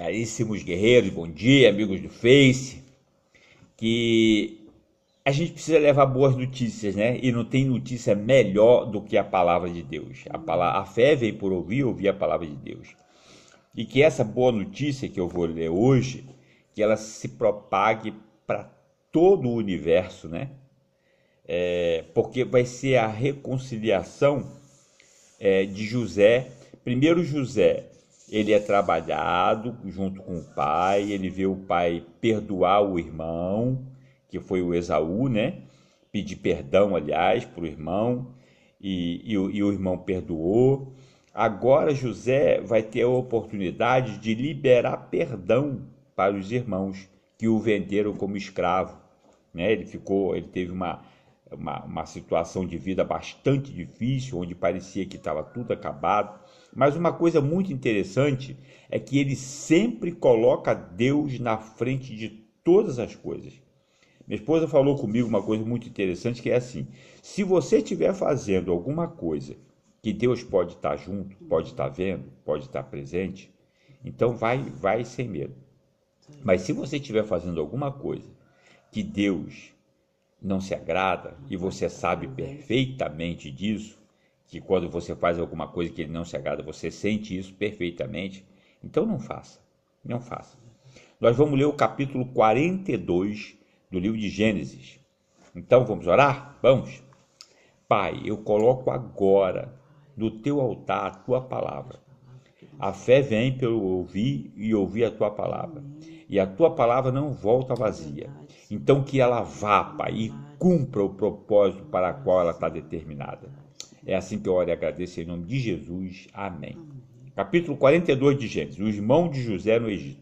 Caríssimos guerreiros, bom dia, amigos do Face, que a gente precisa levar boas notícias, né? E não tem notícia melhor do que a palavra de Deus. A fé vem por ouvir a palavra de Deus. E que essa boa notícia que eu vou ler hoje, que ela se propague para todo o universo, né? Porque vai ser a reconciliação de José. Primeiro José, ele é trabalhado junto com o pai, ele vê o pai perdoar o irmão, que foi o Esaú, né? Pedir perdão, aliás, para o irmão, e o irmão perdoou. Agora José vai ter a oportunidade de liberar perdão para os irmãos que o venderam como escravo, né? Ele teve uma situação de vida bastante difícil, onde parecia que estava tudo acabado. Mas uma coisa muito interessante é que ele sempre coloca Deus na frente de todas as coisas. Minha esposa falou comigo uma coisa muito interessante, que é assim: se você estiver fazendo alguma coisa que Deus pode estar junto, pode estar vendo, pode estar presente, então vai sem medo. Mas se você estiver fazendo alguma coisa que Deus não se agrada, e você sabe perfeitamente disso, que quando você faz alguma coisa que ele não se agrada, você sente isso perfeitamente, então não faça, não faça. Nós vamos ler o capítulo 42 do livro de Gênesis. Então vamos orar? Vamos. Pai, eu coloco agora no teu altar a tua palavra. A fé vem pelo ouvir e ouvir a tua palavra. E a tua palavra não volta vazia. Então que ela vá, Pai, e cumpra o propósito para o qual ela está determinada. É assim que eu oro e agradeço em nome de Jesus. Amém. Capítulo 42 de Gênesis. Os irmãos de José no Egito.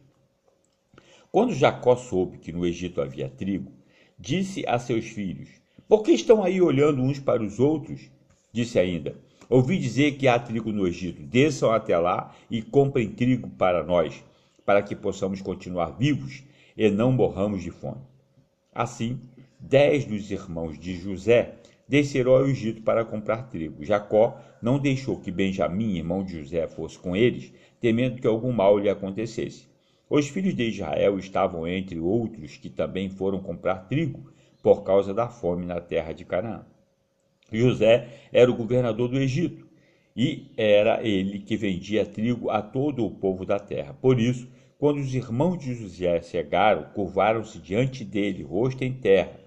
Quando Jacó soube que no Egito havia trigo, disse a seus filhos: por que estão aí olhando uns para os outros? Disse ainda: ouvi dizer que há trigo no Egito. Desçam até lá e comprem trigo para nós, para que possamos continuar vivos e não morramos de fome. Assim, 10 dos irmãos de José desceram ao Egito para comprar trigo. Jacó não deixou que Benjamim, irmão de José, fosse com eles, temendo que algum mal lhe acontecesse. Os filhos de Israel estavam entre outros que também foram comprar trigo, por causa da fome na terra de Canaã. José era o governador do Egito, e era ele que vendia trigo a todo o povo da terra. Por isso, quando os irmãos de José chegaram, curvaram-se diante dele, rosto em terra.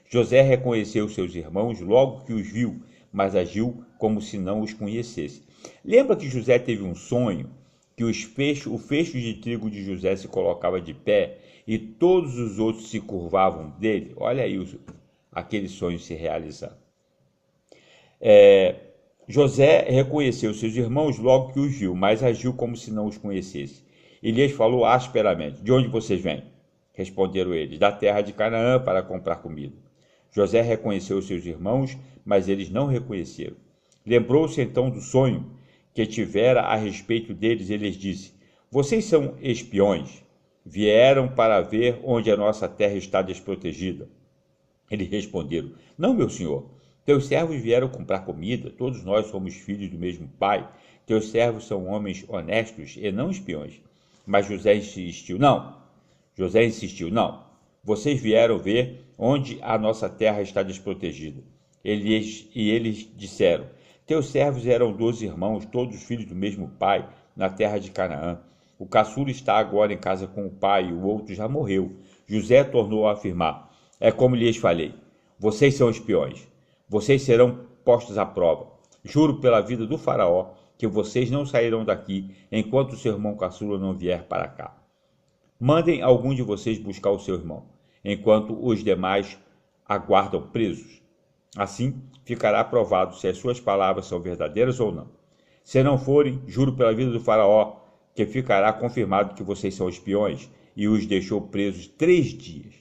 José reconheceu seus irmãos logo que os viu, mas agiu como se não os conhecesse. Lembra que José teve um sonho, que o fecho de trigo de José se colocava de pé e todos os outros se curvavam dele? Olha aí aquele sonho se realizando. José reconheceu seus irmãos logo que os viu, mas agiu como se não os conhecesse. E lhes falou asperamente: de onde vocês vêm? Responderam eles: da terra de Canaã, para comprar comida. José reconheceu seus irmãos, mas eles não reconheceram. Lembrou-se então do sonho que tivera a respeito deles e lhes disse: vocês são espiões, vieram para ver onde a nossa terra está desprotegida. Eles responderam: não, meu senhor, teus servos vieram comprar comida, todos nós somos filhos do mesmo pai, teus servos são homens honestos e não espiões. Mas José insistiu: não, vocês vieram ver onde a nossa terra está desprotegida. Eles disseram: teus servos eram 12 irmãos, todos filhos do mesmo pai, na terra de Canaã. O caçula está agora em casa com o pai, e o outro já morreu. José tornou a afirmar: é como lhes falei, vocês são espiões. Vocês serão postos à prova. Juro pela vida do faraó que vocês não sairão daqui enquanto o seu irmão caçula não vier para cá. Mandem algum de vocês buscar o seu irmão, enquanto os demais aguardam presos. Assim ficará provado se as suas palavras são verdadeiras ou não. Se não forem, juro pela vida do faraó que ficará confirmado que vocês são espiões, e os deixou presos 3 dias.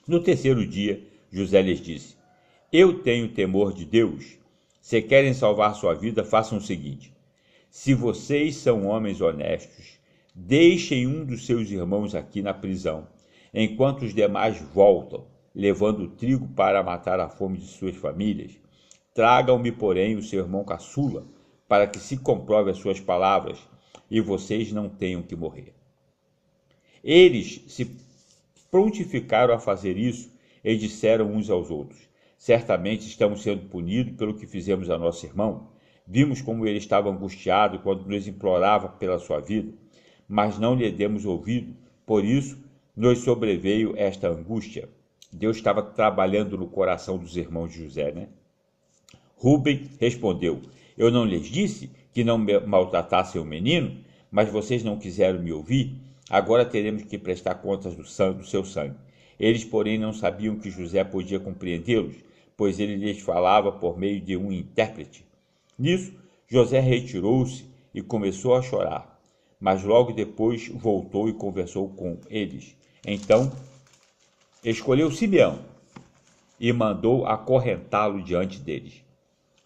No terceiro dia, José lhes disse: eu tenho temor de Deus. Se querem salvar sua vida, façam o seguinte: se vocês são homens honestos, deixem um dos seus irmãos aqui na prisão, enquanto os demais voltam, levando trigo para matar a fome de suas famílias. Tragam-me, porém, o seu irmão caçula, para que se comprove as suas palavras, e vocês não tenham que morrer. Eles se prontificaram a fazer isso e disseram uns aos outros: certamente estamos sendo punidos pelo que fizemos a nosso irmão. Vimos como ele estava angustiado quando nos implorava pela sua vida, mas não lhe demos ouvido, por isso nos sobreveio esta angústia. Deus estava trabalhando no coração dos irmãos de José, né? Rúben respondeu: eu não lhes disse que não maltratassem o menino, mas vocês não quiseram me ouvir. Agora teremos que prestar contas do seu sangue. Eles, porém, não sabiam que José podia compreendê-los, pois ele lhes falava por meio de um intérprete. Nisso, José retirou-se e começou a chorar, mas logo depois voltou e conversou com eles. Então, escolheu Simeão e mandou acorrentá-lo diante deles,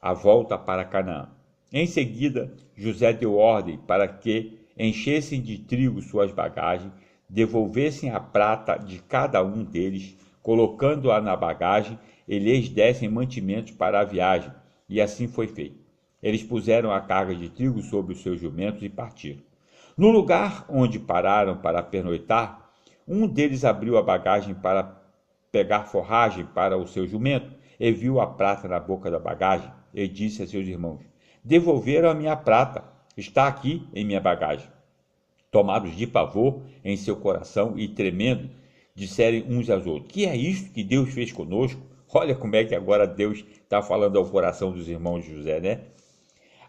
a volta para Canaã. Em seguida, José deu ordem para que enchessem de trigo suas bagagens, devolvessem a prata de cada um deles, colocando-a na bagagem, e lhes dessem mantimentos para a viagem, e assim foi feito. Eles puseram a carga de trigo sobre os seus jumentos e partiram. No lugar onde pararam para pernoitar, um deles abriu a bagagem para pegar forragem para o seu jumento, e viu a prata na boca da bagagem, e disse a seus irmãos: devolveram a minha prata, está aqui em minha bagagem. Tomados de pavor em seu coração e tremendo, disseram uns aos outros: que é isto que Deus fez conosco? Olha como é que agora Deus está falando ao coração dos irmãos de José, né?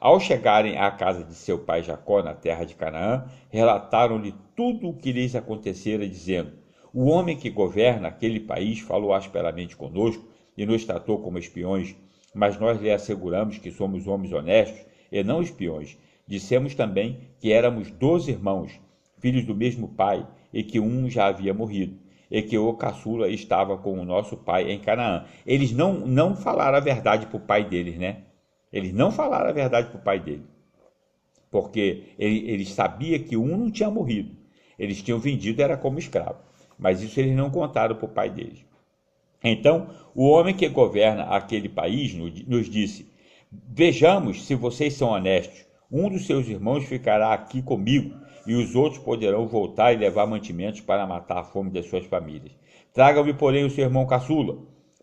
Ao chegarem à casa de seu pai Jacó, na terra de Canaã, relataram-lhe tudo o que lhes acontecera, dizendo: o homem que governa aquele país falou asperamente conosco e nos tratou como espiões, mas nós lhe asseguramos que somos homens honestos e não espiões. Dissemos também que éramos 12 irmãos, filhos do mesmo pai, e que um já havia morrido, e que o caçula estava com o nosso pai em Canaã. Eles não falaram a verdade para o pai deles, né? Eles não falaram a verdade para o pai dele, porque eles sabiam que um não tinha morrido. Eles tinham vendido, era como escravo, mas isso eles não contaram para o pai deles. Então, o homem que governa aquele país nos disse: vejamos se vocês são honestos. Um dos seus irmãos ficará aqui comigo, e os outros poderão voltar e levar mantimentos para matar a fome das suas famílias. Tragam-me, porém, o seu irmão caçula,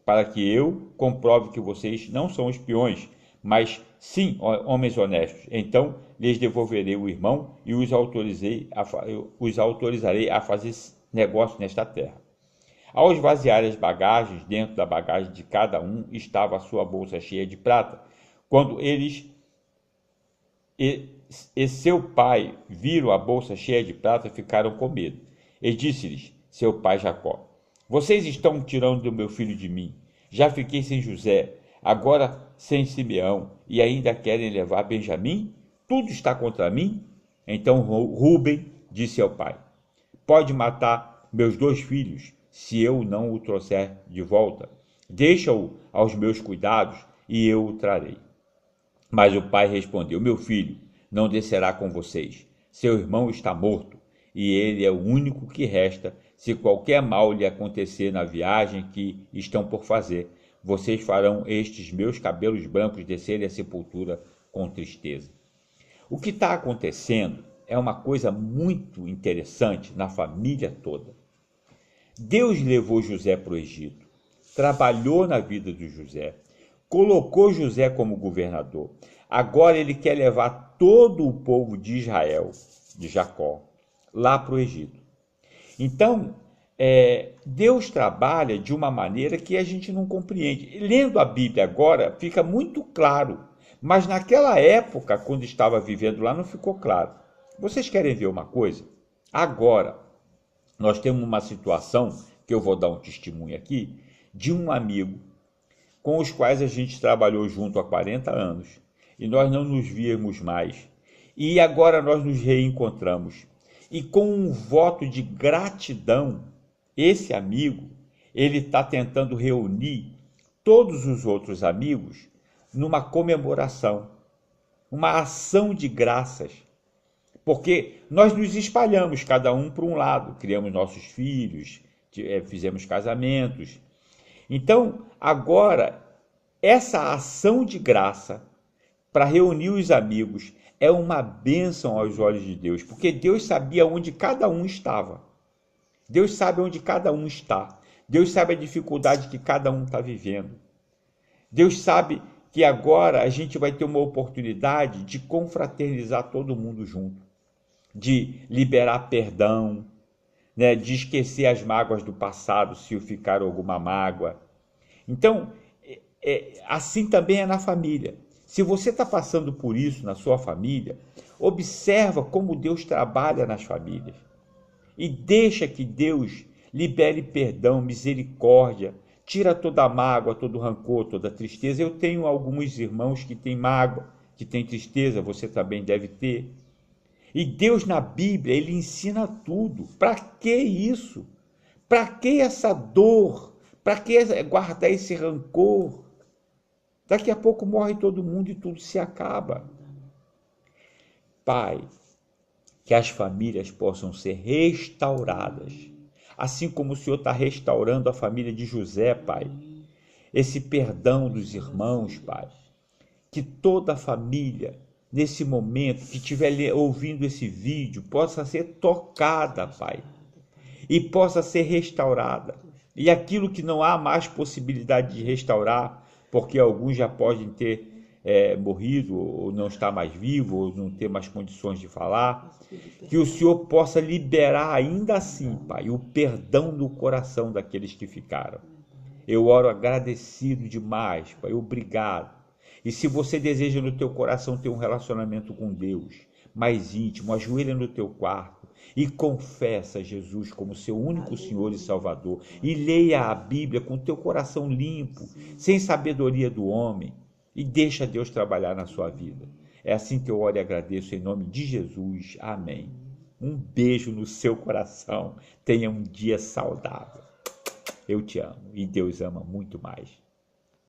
para que eu comprove que vocês não são espiões, mas sim homens honestos. Então lhes devolverei o irmão e os autorizarei a fazer negócio nesta terra. Ao esvaziar as bagagens, dentro da bagagem de cada um estava a sua bolsa cheia de prata. Quando eles e seu pai viram a bolsa cheia de prata, ficaram com medo. E disse-lhes seu pai Jacó: vocês estão tirando do meu filho de mim. Já fiquei sem José, agora sem Simeão, e ainda querem levar Benjamim? Tudo está contra mim? Então Rúben disse ao pai: pode matar meus 2 filhos, se eu não o trouxer de volta. Deixa-o aos meus cuidados, e eu o trarei. Mas o pai respondeu: meu filho não descerá com vocês. Seu irmão está morto, e ele é o único que resta. Se qualquer mal lhe acontecer na viagem que estão por fazer, vocês farão estes meus cabelos brancos descerem à sepultura com tristeza. O que está acontecendo é uma coisa muito interessante na família toda. Deus levou José para o Egito, trabalhou na vida de José, colocou José como governador. Agora ele quer levar todo o povo de Israel, de Jacó, lá para o Egito. Então, Deus trabalha de uma maneira que a gente não compreende. Lendo a Bíblia agora, fica muito claro, mas naquela época, quando estava vivendo lá, não ficou claro. Vocês querem ver uma coisa? Agora, nós temos uma situação, que eu vou dar um testemunho aqui, de um amigo com os quais a gente trabalhou junto há 40 anos, e nós não nos víamos mais. E agora nós nos reencontramos. E com um voto de gratidão, esse amigo, ele está tentando reunir todos os outros amigos numa comemoração, uma ação de graças. Porque nós nos espalhamos, cada um para um lado, criamos nossos filhos, fizemos casamentos. Então, agora, essa ação de graça para reunir os amigos é uma bênção aos olhos de Deus, porque Deus sabia onde cada um estava. Deus sabe onde cada um está. Deus sabe a dificuldade que cada um está vivendo. Deus sabe que agora a gente vai ter uma oportunidade de confraternizar todo mundo junto, de liberar perdão, né, de esquecer as mágoas do passado, se ficar alguma mágoa. Então, assim também é na família. Se você está passando por isso na sua família, observa como Deus trabalha nas famílias e deixa que Deus libere perdão, misericórdia, tira toda a mágoa, todo o rancor, toda a tristeza. Eu tenho alguns irmãos que têm mágoa, que têm tristeza, você também deve ter. E Deus na Bíblia, ele ensina tudo. Para que isso? Para que essa dor? Para que guardar esse rancor? Daqui a pouco morre todo mundo e tudo se acaba. Pai, que as famílias possam ser restauradas. Assim como o Senhor está restaurando a família de José, Pai. Esse perdão dos irmãos, Pai. Que toda a família, nesse momento, que estiver ouvindo esse vídeo, possa ser tocada, Pai. E possa ser restaurada. E aquilo que não há mais possibilidade de restaurar, porque alguns já podem ter morrido, ou não estar mais vivo, ou não ter mais condições de falar, que o Senhor possa liberar ainda assim, Pai, o perdão no coração daqueles que ficaram. Eu oro agradecido demais, Pai, obrigado. E se você deseja no teu coração ter um relacionamento com Deus mais íntimo, ajoelha no teu quarto e confessa Jesus como seu único Senhor e Salvador. E leia a Bíblia com o teu coração limpo, sem sabedoria do homem, e deixa Deus trabalhar na sua vida. É assim que eu oro e agradeço em nome de Jesus. Amém. Um beijo no seu coração. Tenha um dia saudável. Eu te amo e Deus ama muito mais.